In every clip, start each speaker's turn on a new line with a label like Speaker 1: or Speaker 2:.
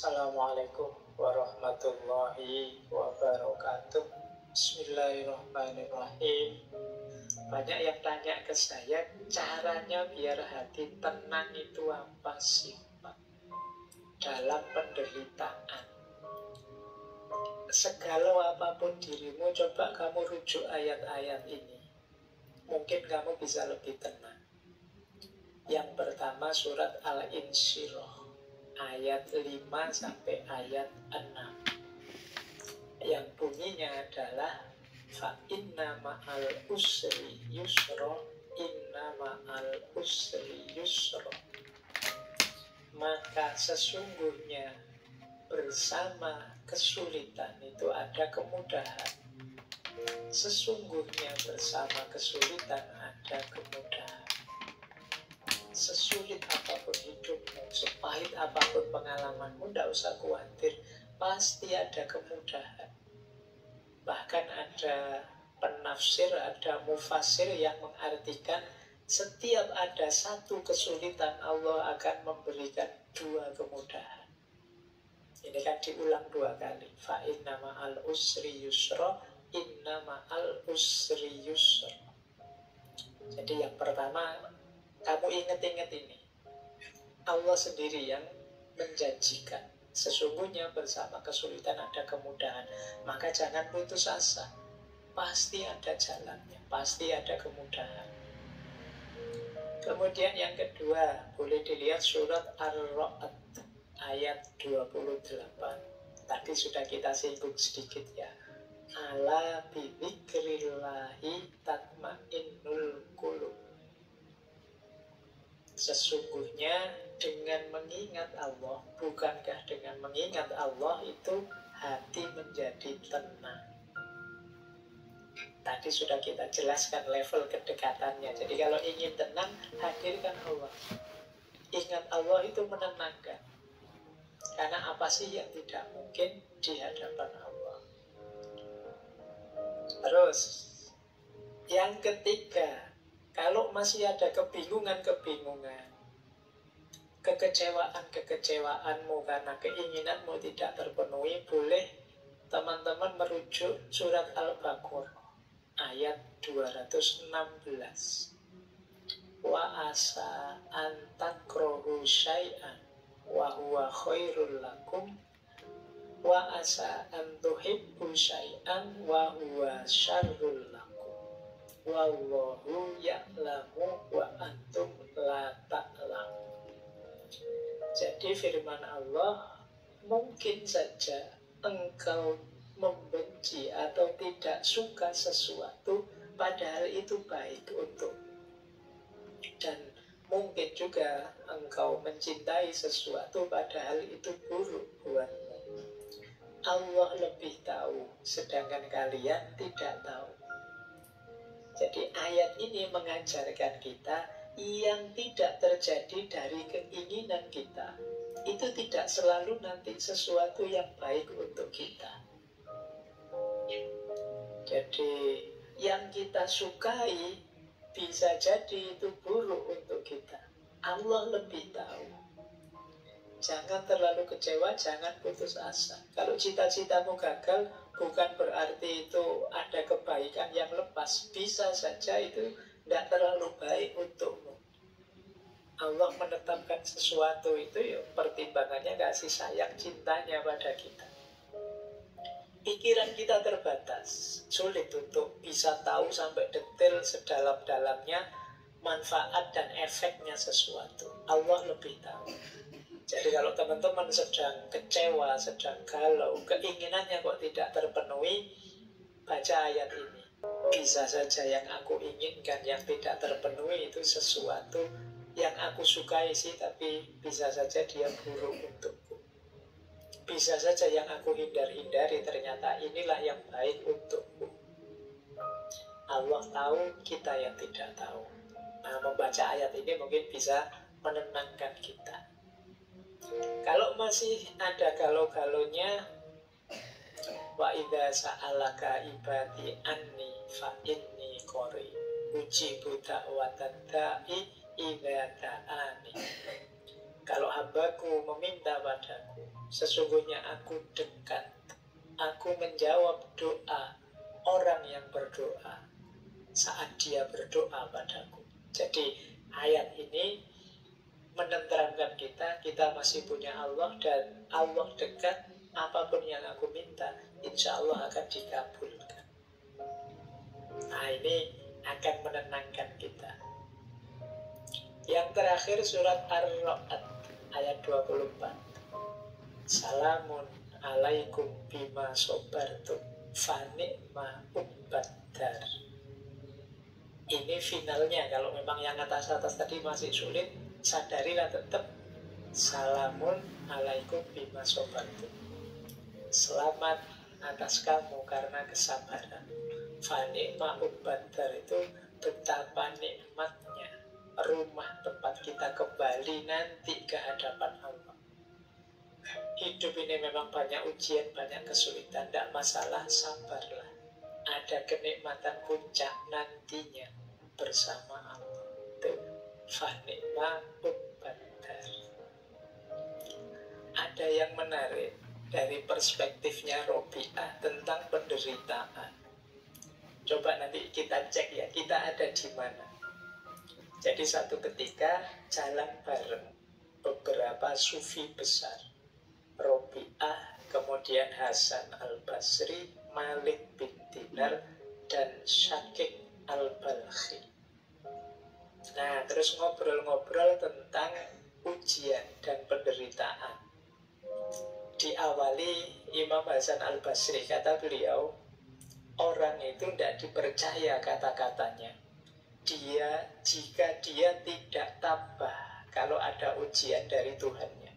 Speaker 1: Assalamualaikum warahmatullahi wabarakatuh. Bismillahirrahmanirrahim. Banyak yang tanya ke saya, caranya biar hati tenang itu apa sih, Pak? Dalam penderitaan, segalau apapun dirimu, coba kamu rujuk ayat-ayat ini. Mungkin kamu bisa lebih tenang. Yang pertama surat Al-Insyirah, ayat 5 sampai ayat 6, yang bunyinya adalah fa inna ma'al usri yusra, inna ma'al usri yusra. Maka sesungguhnya bersama kesulitan itu ada kemudahan. Sesungguhnya bersama kesulitan ada kemudahan. Sesulit apapun hidupmu, sepahit apapun pengalamanmu, tidak usah khawatir, pasti ada kemudahan. Bahkan ada penafsir, ada mufasir yang mengartikan setiap ada satu kesulitan, Allah akan memberikan dua kemudahan. Ini kan diulang dua kali. Fa inna ma'al usri yusra, inna ma'al usri yusra. Jadi yang pertama, kamu ingat-ingat ini, Allah sendiri yang menjanjikan sesungguhnya bersama kesulitan ada kemudahan. Maka jangan putus asa, pasti ada jalannya, pasti ada kemudahan. Kemudian yang kedua, boleh dilihat surat Ar-Ra'd ayat 28. Tadi sudah kita singgung sedikit ya. Ala bidzikrillahi tatmainnul qulub. Sesungguhnya dengan mengingat Allah, bukankah dengan mengingat Allah itu hati menjadi tenang. Tadi sudah kita jelaskan level kedekatannya. Jadi kalau ingin tenang, hadirkan Allah. Ingat Allah itu menenangkan. Karena apa sih yang tidak mungkin di hadapan Allah. Terus yang ketiga, kalau masih ada kebingungan-kebingungan, kekecewaan-kekecewaanmu karena keinginanmu tidak terpenuhi, boleh teman-teman merujuk surat Al-Baqarah ayat 216. Wa asa an takrahu syai'an wa huwa khairul lakum wa asa an tuhibbu syai'an wa huwa syarrul lakum. Wallahu ya'lamu wa antum la ta'lamun. Jadi firman Allah, mungkin saja engkau membenci atau tidak suka sesuatu, padahal itu baik untuk. Dan mungkin juga engkau mencintai sesuatu, padahal itu buruk buatmu. Allah lebih tahu, sedangkan kalian tidak tahu. Jadi ayat ini mengajarkan kita yang tidak terjadi dari keinginan kita itu tidak selalu nanti sesuatu yang baik untuk kita. Jadi yang kita sukai bisa jadi itu buruk untuk kita. Allah lebih tahu. Jangan terlalu kecewa, jangan putus asa. Kalau cita-citamu gagal, bukan berarti itu ada kebaikan yang lepas. Bisa saja itu tidak terlalu baik untukmu. Allah menetapkan sesuatu itu ya pertimbangannya kasih sayang cintanya pada kita. Pikiran kita terbatas, sulit untuk bisa tahu sampai detail sedalam-dalamnya manfaat dan efeknya sesuatu. Allah lebih tahu. Jadi kalau teman-teman sedang kecewa, sedang galau, keinginannya kok tidak terpenuhi, baca ayat ini. Bisa saja yang aku inginkan, yang tidak terpenuhi itu sesuatu yang aku sukai sih, tapi bisa saja dia buruk untukku. Bisa saja yang aku hindar-hindari, ternyata inilah yang baik untukku. Allah tahu, kita yang tidak tahu. Nah, membaca ayat ini mungkin bisa menenangkan kita. Kalau masih ada galau-galonya, wa idza sa'alaka ibadi anni fa inni qarib ujibu da'watad da'i idza da'ani. Kalau hambaku meminta padaku, sesungguhnya aku dekat. Aku menjawab doa orang yang berdoa saat dia berdoa padaku. Jadi ayat ini menenteramkan kita masih punya Allah dan Allah dekat. Apapun yang aku minta, insya Allah akan dikabulkan. Nah, ini akan menenangkan kita. Yang terakhir surat Ar-Ra'd ayat 24. Salamun alaikum bima sobartum fani'ma ubbad-dar. Ini finalnya. Kalau memang yang atas-atas tadi masih sulit, sadarilah tetap salamun alaikum bima sobartum. Selamat atas kamu karena kesabaran. Fani'ma ubbad-dar itu betapa nikmatnya rumah tempat kita kembali nanti ke hadapan Allah. Hidup ini memang banyak ujian, banyak kesulitan. Tidak masalah, sabarlah. Ada kenikmatan puncak nantinya bersama Allah. Itu fani'ma ubbad-dar. Ada yang menarik dari perspektifnya Robi'ah tentang penderitaan. Coba nanti kita cek ya, kita ada di mana. Jadi satu ketika jalan bareng beberapa sufi besar, Robi'ah, kemudian Hasan al-Basri, Malik bin Dinar, dan Syakik al-Balkhi. Nah, terus ngobrol-ngobrol tentang ujian dan penderitaan. Diawali Imam Hasan al-Basri, kata beliau, orang itu tidak dipercaya kata-katanya. Jika dia tidak tabah kalau ada ujian dari Tuhannya.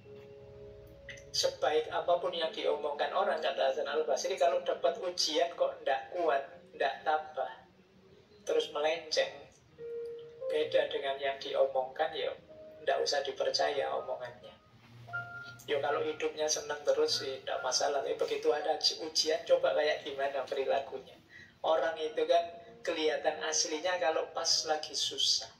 Speaker 1: Sebaik apapun yang diomongkan orang, kata Hasan al-Basri, kalau dapat ujian kok tidak kuat, tidak tabah, terus melenceng, beda dengan yang diomongkan, ya tidak usah dipercaya omongannya. Ya kalau hidupnya senang terus sih tidak masalah. Tapi begitu ada ujian, coba kayak gimana perilakunya. Orang itu kan kelihatan aslinya kalau pas lagi susah.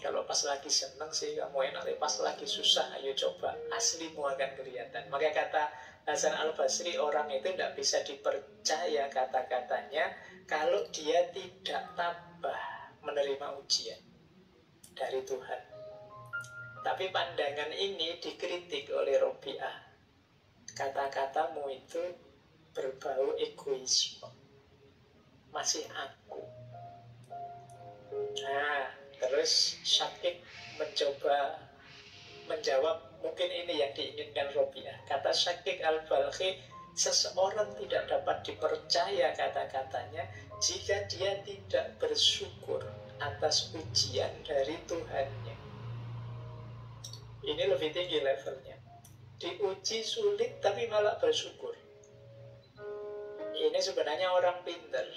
Speaker 1: Kalau pas lagi senang sih kamu enak, tapi pas lagi susah, ayo coba, aslimu akan kelihatan. Maka kata Hasan al-Basri, orang itu tidak bisa dipercaya kata-katanya kalau dia tidak tabah menerima ujian dari Tuhan. Tapi pandangan ini dikritik oleh Robi'ah. Kata-katamu itu berbau egoisme. Masih aku. Nah, terus Syakik mencoba menjawab, mungkin ini yang diinginkan Robi'ah. Kata Syakik al-Balkhi, seseorang tidak dapat dipercaya kata-katanya jika dia tidak bersyukur atas ujian dari Tuhannya. Ini lebih tinggi levelnya. Diuji sulit tapi malah bersyukur. Ini sebenarnya orang pintar,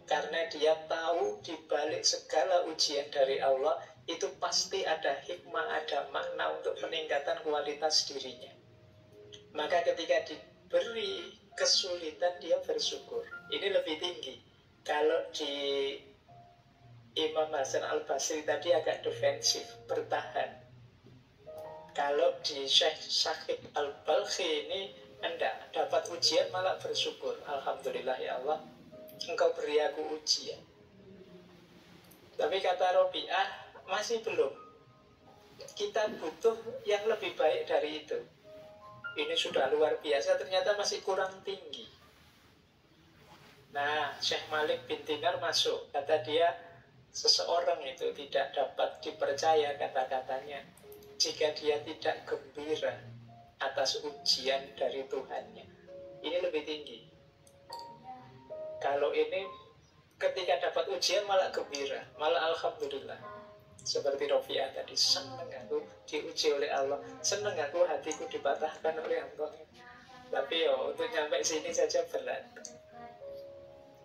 Speaker 1: karena dia tahu di balik segala ujian dari Allah itu pasti ada hikmah, ada makna untuk peningkatan kualitas dirinya. Maka ketika diberi kesulitan dia bersyukur. Ini lebih tinggi. Kalau di Imam Hasan al-Basri tadi agak defensif, bertahan. Kalau di Syekh Syakik al-Balkhi ini enggak, dapat ujian malah bersyukur. Alhamdulillah ya Allah, engkau beri aku ujian. Tapi kata Robi'ah, masih belum. Kita butuh yang lebih baik dari itu. Ini sudah luar biasa, ternyata masih kurang tinggi. Nah, Syekh Malik bin Dinar masuk. Kata dia, seseorang itu tidak dapat dipercaya kata-katanya jika dia tidak gembira atas ujian dari Tuhannya. Ini lebih tinggi. Kalau ini ketika dapat ujian malah gembira, malah alhamdulillah. Seperti Robi'ah tadi, senang aku diuji oleh Allah, senang aku hatiku dipatahkan oleh Allah. Tapi untuk nyampe sini saja berat.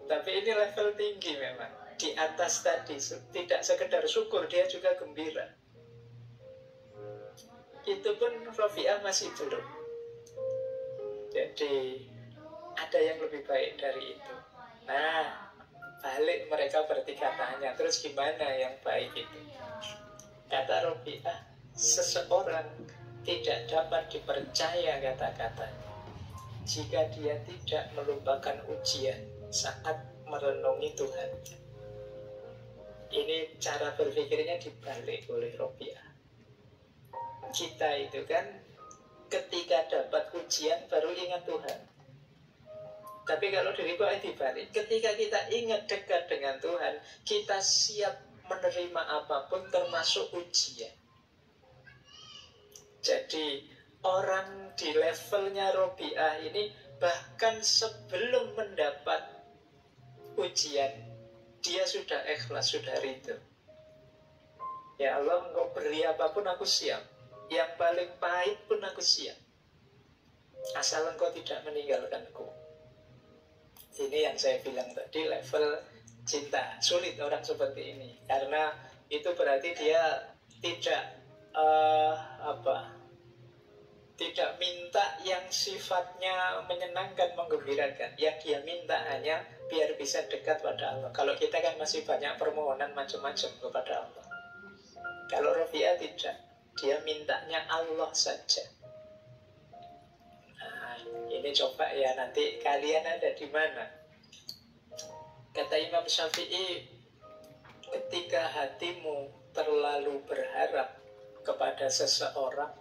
Speaker 1: Tapi ini level tinggi memang. Di atas tadi, tidak sekedar syukur, dia juga gembira. Itu pun Robi'ah masih belum. Jadi ada yang lebih baik dari itu. Nah, balik mereka bertiga tanya, terus gimana yang baik itu? Kata Robi'ah, seseorang tidak dapat dipercaya kata-katanya jika dia tidak melupakan ujian saat merenungi Tuhan. Ini cara berpikirnya dibalik oleh Robiah. Kita itu kan ketika dapat ujian baru ingat Tuhan. Tapi kalau diriku dibalik, ketika kita ingat dekat dengan Tuhan, kita siap menerima apapun termasuk ujian. Jadi orang di levelnya Robiah ini bahkan sebelum mendapat ujian, dia sudah ikhlas, sudah ridho. Ya Allah, engkau beri apapun aku siap. Yang paling pahit pun aku siap, asal engkau tidak meninggalkanku. Ini yang saya bilang tadi, level cinta. Sulit orang seperti ini, karena itu berarti dia tidak tidak minta yang sifatnya menyenangkan, menggembirakan. Yang dia minta hanya biar bisa dekat pada Allah. Kalau kita kan masih banyak permohonan macam-macam kepada Allah. Kalau Robiah tidak, dia mintanya Allah saja. Nah, ini coba ya, nanti kalian ada di mana? Kata Imam Syafi'i, ketika hatimu terlalu berharap kepada seseorang,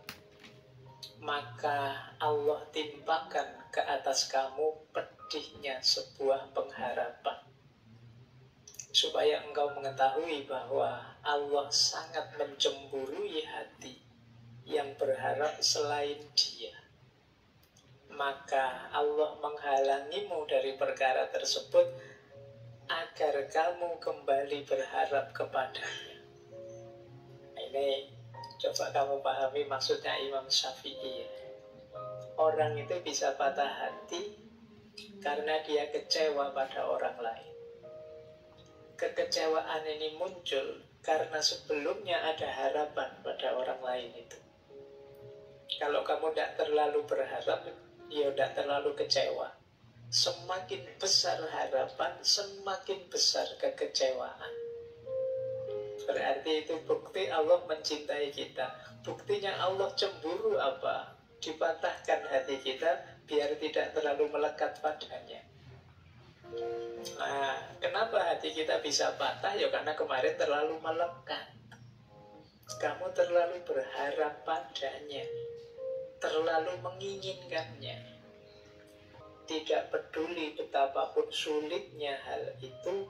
Speaker 1: maka Allah timpakan ke atas kamu pedihnya sebuah pengharapan, supaya engkau mengetahui bahwa Allah sangat mencemburui hati yang berharap selain Dia. Maka Allah menghalangimu dari perkara tersebut agar kamu kembali berharap kepadanya. Ini coba kamu pahami maksudnya Imam Syafi'i. Orang itu bisa patah hati karena dia kecewa pada orang lain. Kekecewaan ini muncul karena sebelumnya ada harapan pada orang lain itu. Kalau kamu tidak terlalu berharap, ya tidak terlalu kecewa. Semakin besar harapan, semakin besar kekecewaan. Berarti itu bukti Allah mencintai kita. Buktinya Allah cemburu apa? Dipatahkan hati kita biar tidak terlalu melekat padanya. Nah, kenapa hati kita bisa patah? Ya karena kemarin terlalu melekat. Kamu terlalu berharap padanya, terlalu menginginkannya. Tidak peduli betapapun sulitnya hal itu,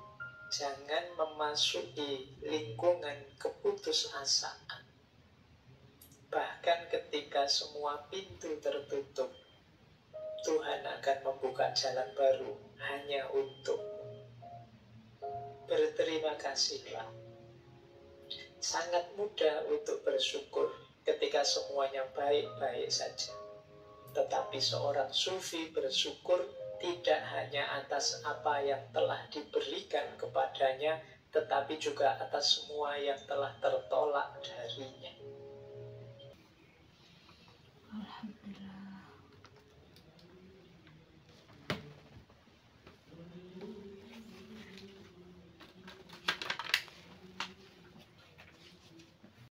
Speaker 1: jangan memasuki lingkungan keputusasaan. Bahkan ketika semua pintu tertutup, Tuhan akan membuka jalan baru hanya untuk berterima kasihlah. Sangat mudah untuk bersyukur ketika semuanya baik-baik saja. Tetapi seorang sufi bersyukur tidak hanya atas apa yang telah diberikan kepadanya, tetapi juga atas semua yang telah tertolak darinya.